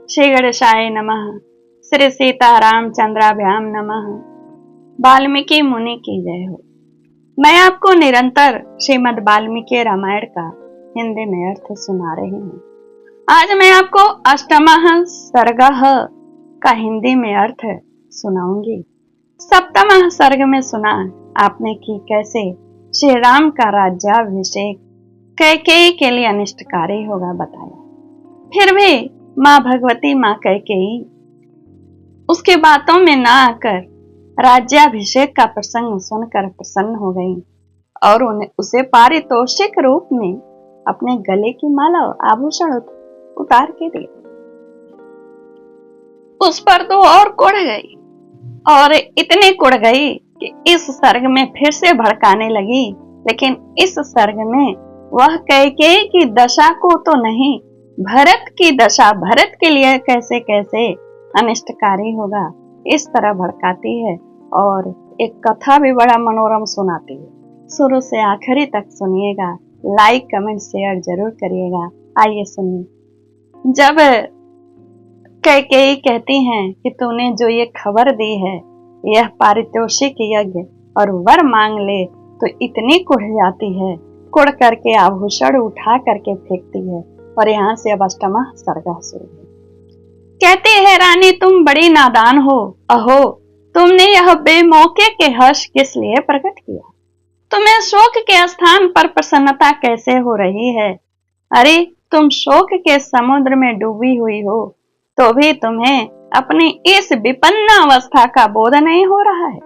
श्री गणेशाय नमः। श्री सीतारामचंद्राभ्याम नमः। वाल्मीकि मुनि की जय हो। मैं आपको निरंतर श्रीमद् वाल्मीकि रामायण का हिंदी में अर्थ सुना रही हूँ। आज मैं आपको अष्टमः सर्गः का हिंदी में अर्थ सुनाऊंगी। सप्तमः सर्ग में सुना आपने कि कैसे श्री राम का राज्याभिषेक कैकेयी के लिए अनिष्टकारी होगा बताया। फिर भी माँ भगवती माँ कैकेयी उसके बातों में ना आकर राज्याभिषेक का प्रसंग सुनकर प्रसन्न हो गई और उसे पारितोषिक रूप में अपने गले की माला आभूषण उतार के दिए। उस पर तो और कुढ़ गई और इतनी कुढ़ गई कि इस सर्ग में फिर से भड़काने लगी, लेकिन इस सर्ग में वह कैकेयी की दशा को तो नहीं, भरत की दशा, भरत के लिए कैसे कैसे अनिष्टकारी होगा इस तरह भड़काती है और एक कथा भी बड़ा मनोरम सुनाती है। शुरू से आखिरी तक सुनिएगा, लाइक कमेंट शेयर जरूर करिएगा। आइए सुनिए। जब कैकेयी कहती हैं कि तूने जो ये खबर दी है, यह पारितोषिक यज्ञ और वर मांग ले, तो इतनी कुढ़ जाती है, कुढ़ करके आभूषण उठा करके फेंकती है। और यहाँ से अब अष्टमः सर्ग शुरू है। कहती है, रानी तुम बड़ी नादान हो, अहो तुमने यह बेमौके के हर्ष किस लिए प्रकट किया? तुम्हें शोक के स्थान पर प्रसन्नता कैसे हो रही है? अरे तुम शोक के समुद्र में डूबी हुई हो, तो भी तुम्हें अपनी इस विपन्न अवस्था का बोध नहीं हो रहा है।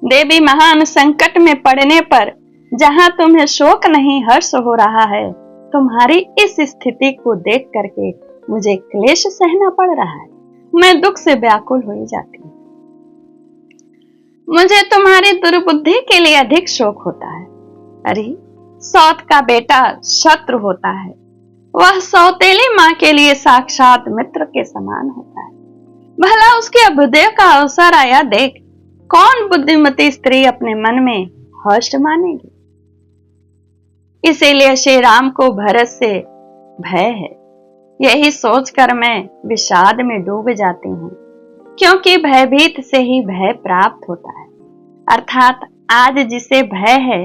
देवी महान संकट में पड़ने पर जहां तुम्हें शोक नहीं हर्ष हो रहा है, तुम्हारी इस स्थिति को देख करके मुझे क्लेश सहना पड़ रहा है। मैं दुख से व्याकुल हो जाती हूँ। मुझे तुम्हारी दुर्बुद्धि के लिए अधिक शोक होता है। अरे सौत का बेटा शत्रु होता है, वह सौतेली माँ के लिए साक्षात मित्र के समान होता है। भला उसके अभ्युदय का अवसर आया देख, कौन बुद्धिमती स्त्री अपने मन में हर्ष मानेगी? इसीलिए श्री राम को भरत से भय है। यही सोचकर मैं विषाद में डूब जाती हूँ, क्योंकि भयभीत से ही भय प्राप्त होता है। अर्थात आज जिसे भय है,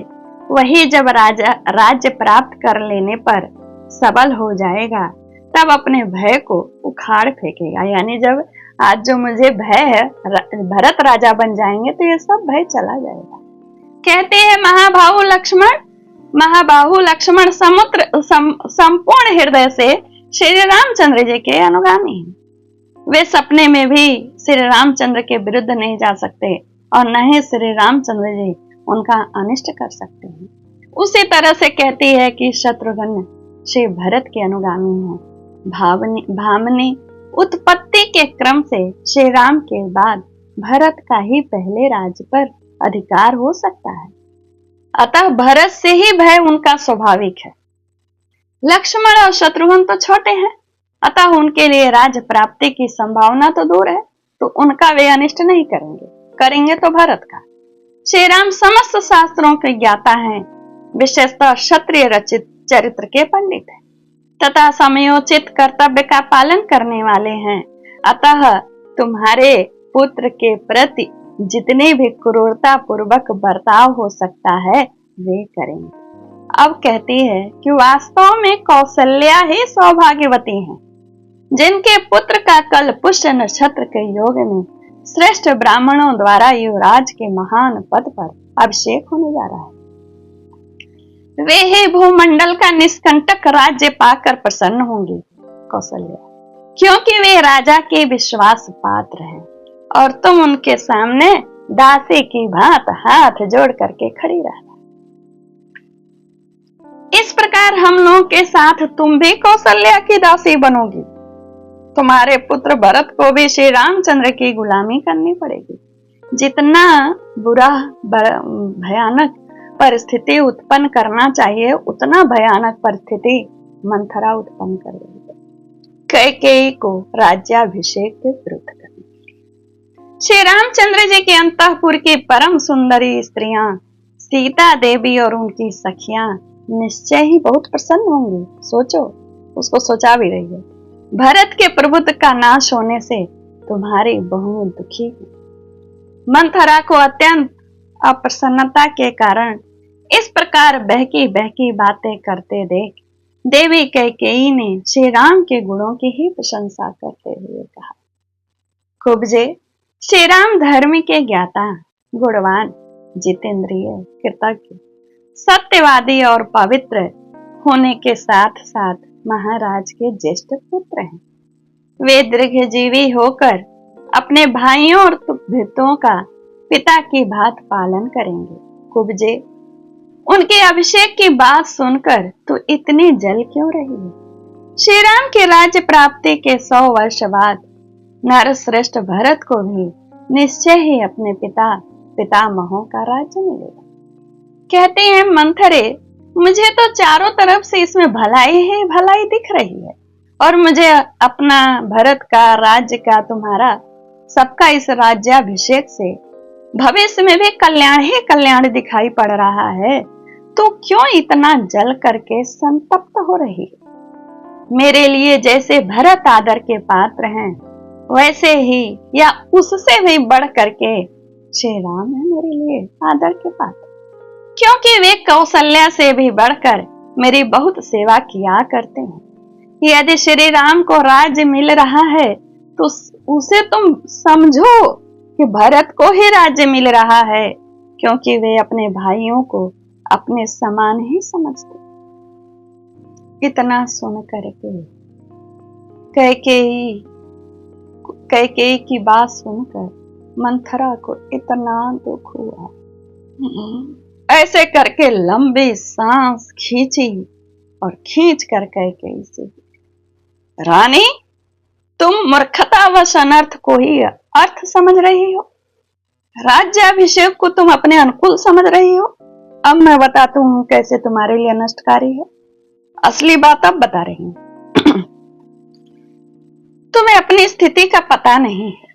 वही जब राज्य प्राप्त कर लेने पर सबल हो जाएगा, तब अपने भय को उखाड़ फेंकेगा। यानी जब आज जो मुझे भय है, भरत राजा बन जाएंगे तो ये सब भय चला जाएगा। कहते हैं महाबाहु लक्ष्मण संपूर्ण हृदय से श्री रामचंद्र जी के अनुगामी हैं। वे सपने में भी श्री रामचंद्र के विरुद्ध नहीं जा सकते और न ही श्री रामचंद्र जी उनका अनिष्ट कर सकते हैं। उसी तरह से कहती है कि शत्रुघ्न श्री भरत के अनुगामी हैं। भामनी उत्पत्ति के क्रम से श्री राम के बाद भरत का ही पहले राज्य पर अधिकार हो सकता है, अतः भरत से ही भय उनका स्वाभाविक है। लक्ष्मण और शत्रुघ्न तो छोटे हैं, अतः उनके लिए राज्य प्राप्ति की संभावना तो दूर है, तो उनका वे अनिष्ट नहीं करेंगे तो भरत का। श्री राम समस्त शास्त्रों के ज्ञाता हैं, विशेषतः क्षत्रिय रचित चरित्र के पंडित हैं तथा समयोचित कर्तव्य का पालन करने वाले हैं। अतः तुम्हारे पुत्र के प्रति जितने भी क्रूरता पूर्वक बर्ताव हो सकता है वे करेंगे। अब कहती है कि वास्तव में कौशल्या ही सौभाग्यवती हैं, जिनके पुत्र का कल पुष्य नक्षत्र के योग में श्रेष्ठ ब्राह्मणों द्वारा युवराज के महान पद पर अभिषेक होने जा रहा है। वे ही भूमंडल का निष्कंटक राज्य पाकर प्रसन्न होंगी कौशल्या, क्योंकि वे राजा के विश्वास पात्र हैं और तुम उनके सामने दासी की भांत हाथ जोड़ करके खड़ी रहना। इस प्रकार हम लोगों के साथ तुम भी कौशल्या की दासी बनोगी। तुम्हारे पुत्र भरत को भी श्री रामचंद्र की गुलामी करनी पड़ेगी। जितना बुरा भयानक परिस्थिति उत्पन्न करना चाहिए, उतना भयानक परिस्थिति मंथरा उत्पन्न कर रही है कैकेयी को राज्याभिषेक के विरुद्ध करने। श्री रामचंद्र जी के अंतःपुर की परम सुंदरी स्त्रियां सीता देवी और उनकी सखियां निश्चय ही बहुत प्रसन्न होंगी। सोचो, उसको सोचा भी रही है। भरत के प्रभुत्व का नाश होने से तुम्हारी बहुएं दुखी हैं। मंथरा को अत्यंत अप्रसन्नता के कारण इस प्रकार बहकी बहकी बातें करते देख देवी कैकेयी ने श्री राम के गुणों की ही प्रशंसा करते हुए कहा, कुब्जे, श्री राम धर्म के ज्ञाता, गुणवान, जितेंद्रिय, कृतज्ञ, सत्यवादी और पवित्र होने के साथ साथ महाराज के ज्येष्ठ पुत्र हैं। वे दीर्घजीवी होकर अपने भाइयों और भृत्यों का पिता की भांति पालन करेंगे। कुब्जे, उनके अभिषेक की बात सुनकर तू इतनी जल क्यों रही है? श्री राम के राज्य प्राप्ति के 100 वर्ष बाद नरश्रेष्ठ भरत को भी निश्चय ही अपने पितामहों का राज्य मिलेगा। कहते हैं मंथरे, मुझे तो चारों तरफ से इसमें भलाई ही भलाई दिख रही है और मुझे अपना भरत का, राज्य का, तुम्हारा सबका इस राज्याभिषेक से भविष्य में भी कल्याण ही कल्याण दिखाई पड़ रहा है, तो क्यों इतना जल करके संतप्त हो रही है? मेरे लिए जैसे भरत आदर के पात्र हैं, वैसे ही या उससे भी बढ़ करके श्री राम है मेरे लिए आदर के पात्र, क्योंकि वे कौशल्या से भी बढ़कर मेरी बहुत सेवा किया करते हैं। यदि श्री राम को राज्य मिल रहा है तो उसे तुम समझो कि भरत को ही राज्य मिल रहा है, क्योंकि वे अपने भाइयों को अपने समान ही समझते। इतना सुन करके कैकेयी की बात सुनकर मंथरा को इतना दुख हुआ, ऐसे करके लंबी सांस खींची और खींच कर कैकेयी से, रानी, तुम मूर्खतावश अनर्थ को ही अर्थ समझ रही हो, राज्याभिषेक को तुम अपने अनुकूल समझ रही हो। अब मैं बताता हूं कैसे तुम्हारे लिए नष्टकारी है। असली बात अब बता रही हूं। तुम्हें अपनी स्थिति का पता नहीं है।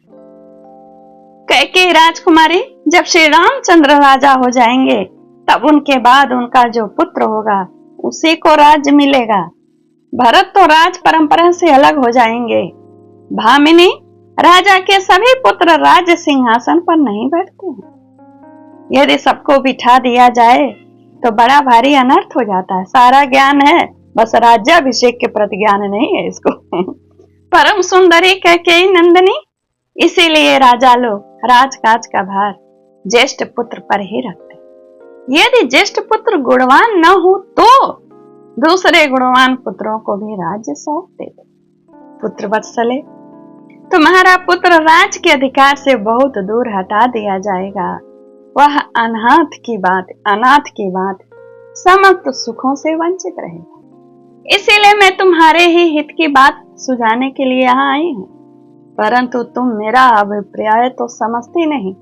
कैकेयी राजकुमारी, जब श्री रामचंद्र राजा हो जाएंगे तब उनके बाद उनका जो पुत्र होगा उसी को राज्य मिलेगा। भरत तो राज परंपरा से अलग हो जाएंगे। भामिनी, राजा के सभी पुत्र राज्य सिंहासन पर नहीं बैठते हैं। यदि सबको बिठा दिया जाए तो बड़ा भारी अनर्थ हो जाता है। सारा ज्ञान है, बस राज्याभिषेक के प्रति ज्ञान नहीं है इसको। परम सुंदरी कैकेयी नंदिनी, इसीलिए राजा लोग राजकाज का भार ज्येष्ठ पुत्र पर ही रखते। यदि ज्येष्ठ पुत्र गुणवान न हो तो दूसरे गुणवान पुत्रों को भी राज्य सौंप देते। पुत्र वत्सले, तुम्हारा पुत्र राज के अधिकार से बहुत दूर हटा दिया जाएगा। वह अनाथ की बात समस्त सुखों से वंचित रहेगा। इसीलिए मैं तुम्हारे ही हित की बात सुझाने के लिए यहाँ आई हूँ, परंतु तुम मेरा अभिप्राय तो समझती नहीं,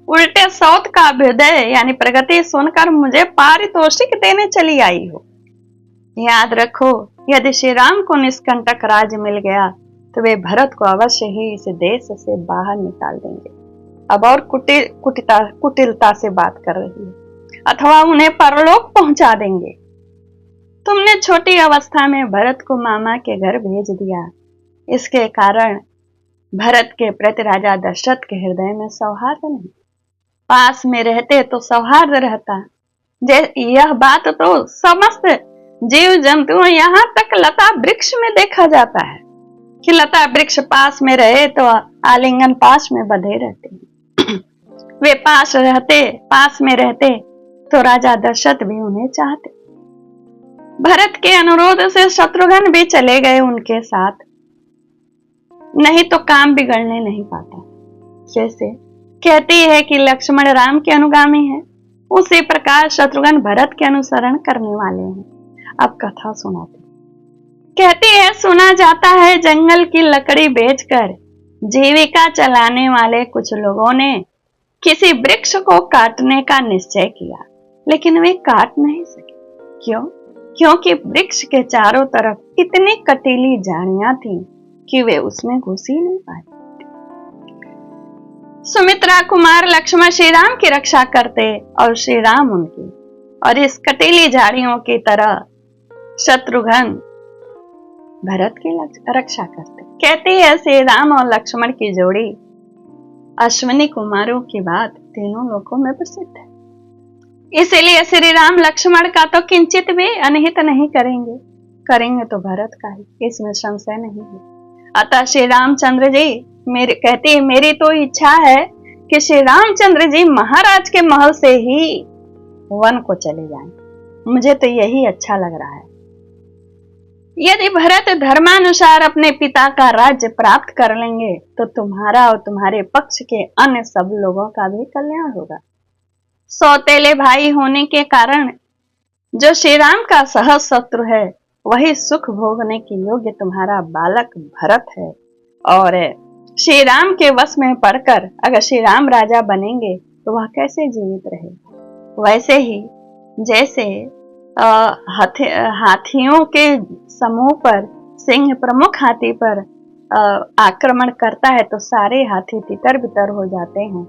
उल्टे सौत का अभ्युदय यानी प्रगति सुनकर मुझे पारितोषिक देने चली आई हो। याद रखो, यदि श्री राम को निष्कंटक राज्य मिल गया तो वे भरत को अवश्य ही इस देश से बाहर निकाल देंगे। अब और कुटिलता से बात कर रही है, अथवा उन्हें परलोक पहुंचा देंगे। तुमने छोटी अवस्था में भरत को मामा के घर भेज दिया। इसके कारण भरत के प्रति राजा दशरथ के हृदय में सौहार्द नहीं। पास में रहते तो सौहार्द रहता। यह बात तो समस्त जीव जंतुओं, यहाँ तक लता वृक्ष में देखा जाता है कि लता वृक्ष पास में रहे तो आलिंगन पास में बंधे रहते हैं। वे पास में रहते तो राजा दशरथ भी उन्हें चाहते। भरत के अनुरोध से शत्रुघ्न भी चले गए उनके साथ, नहीं तो काम बिगड़ने नहीं पाता। जैसे कहती है कि लक्ष्मण राम के अनुगामी है, उसी प्रकार शत्रुघ्न भरत के अनुसरण करने वाले हैं। अब कथा सुनाते। कहती है, सुना जाता है जंगल की लकड़ी बेचकर जीविका चलाने वाले कुछ लोगों ने किसी वृक्ष को काटने का निश्चय किया, लेकिन वे काट नहीं सके। क्यों? क्योंकि वृक्ष के चारों तरफ इतनी कटीली झाड़ियां थीं कि वे उसमें घुस ही नहीं पाए। सुमित्रा कुमार लक्ष्मण श्री राम की रक्षा करते और श्री राम उनकी, और इस कटीली झाड़ियों की तरह शत्रुघ्न भरत की रक्षा करते। कहती है श्री राम और लक्ष्मण की जोड़ी अश्विनी कुमारों की बात तीनों लोकों में प्रसिद्ध है। इसीलिए श्री राम लक्ष्मण का तो किंचित भी अनहित नहीं करेंगे, करेंगे तो भरत का ही, इसमें संशय नहीं है। अतः श्री रामचंद्र जी कहती है मेरी तो इच्छा है कि श्री रामचंद्र जी महाराज के महल से ही वन को चले जाएं। मुझे तो यही अच्छा लग रहा है। यदि भरत धर्मानुसार अपने पिता का राज्य प्राप्त कर लेंगे तो तुम्हारा और तुम्हारे पक्ष के अन्य सब लोगों का भी कल्याण होगा। सौतेले भाई होने के कारण जो श्री राम का सहज शत्रु है वही सुख भोगने के योग्य तुम्हारा बालक भरत है, और श्री राम के वश में पड़कर अगर श्री राम राजा बनेंगे तो वह कैसे जीवित रहेगा। वैसे ही जैसे हाथियों के समूह पर सिंह प्रमुख हाथी पर आक्रमण करता है तो सारे हाथी तितर बितर हो जाते हैं,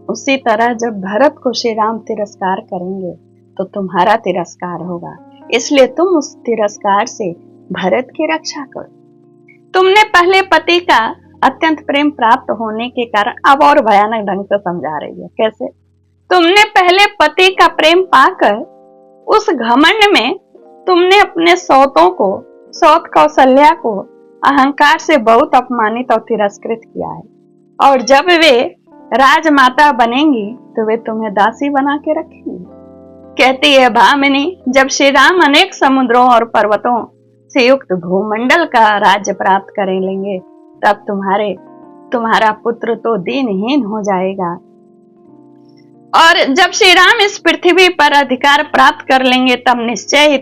उसी तरह जब भरत को श्री राम तिरस्कार करेंगे तो तुम्हारा तिरस्कार होगा। इसलिए तुम उस तिरस्कार से भरत की रक्षा करो। तुमने पहले पति का अत्यंत प्रेम प्राप्त होने के कारण, अब और भयानक ढंग से समझा रही है कैसे। तुमने पहले पति का प्रेम पाकर उस घमंड में तुमने अपने सौत कौशल्या को अहंकार से बहुत अपमानित और तिरस्कृत किया है, और जब वे राजमाता बनेंगी तो वे तुम्हें दासी बना के रखेंगी। कहती है भामिनी जब श्री राम अनेक समुद्रों और पर्वतों से युक्त भूमंडल का राज्य प्राप्त कर लेंगे तब तुम्हारा पुत्र तो दीनहीन हो जाएगा, और जब श्री राम इस पृथ्वी पर अधिकार प्राप्त कर लेंगे तब निश्चय ही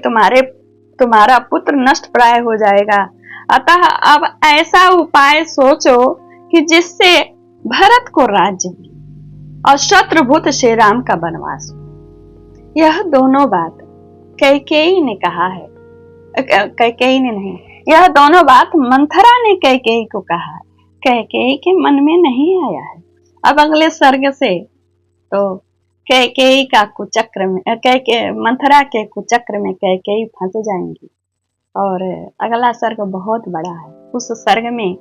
तुम्हारा पुत्र नष्ट प्राय हो जाएगा। अतः अब ऐसा उपाय सोचो कि जिससे भरत को राज्य और शत्रुभूत श्री राम का वनवास हो। यह दोनों बात कैकेयी ने कहा है, कैकेयी ने नहीं, यह दोनों बात मंथरा ने कैकेयी को कहा है। कैकेयी के मन में नहीं आया है। अब अगले सर्ग से तो कैकेयी का कुचक्र में मंथरा के कुचक्र में कैकेयी फंस जाएंगी, और अगला सर्ग बहुत बड़ा है। उस सर्ग में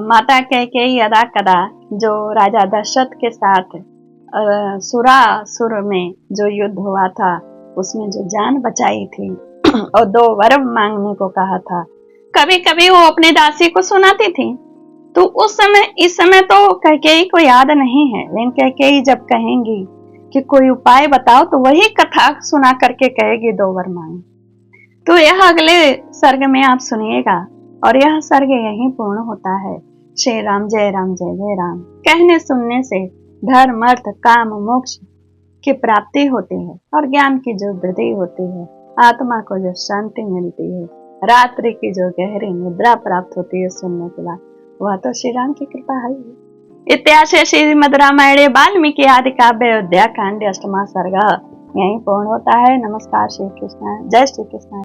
माता कैकेयी अदा कदा जो राजा दशरथ के साथ सुरासुर में जो युद्ध हुआ था उसमें जो जान बचाई थी और 2 वर मांगने को कहा था, कभी कभी वो अपनी दासी को सुनाती थी। तो इस समय तो कैकेयी को याद नहीं है, लेकिन कैकेयी जब कहेंगी कि कोई उपाय बताओ तो वही कथा सुना करके कहेगी 2 वर मांगे। तो यह अगले सर्ग में आप सुनिएगा, और यह सर्ग यहीं पूर्ण होता है। श्री राम जय राम जय जय राम कहने सुनने से धर्म अर्थ काम मोक्ष की प्राप्ति होती है, और ज्ञान की जो वृद्धि होती है, आत्मा को जो शांति मिलती है, रात्रि की जो गहरी निद्रा प्राप्त होती है सुनने के बाद, वह तो श्री राम की कृपा है। इत्याशय श्रीमद् रामायणे वाल्मीकि आदि काव्य अयोध्या कांड 8वां सर्ग यहीं पूर्ण होता है। नमस्कार श्री कृष्ण, जय श्री कृष्ण।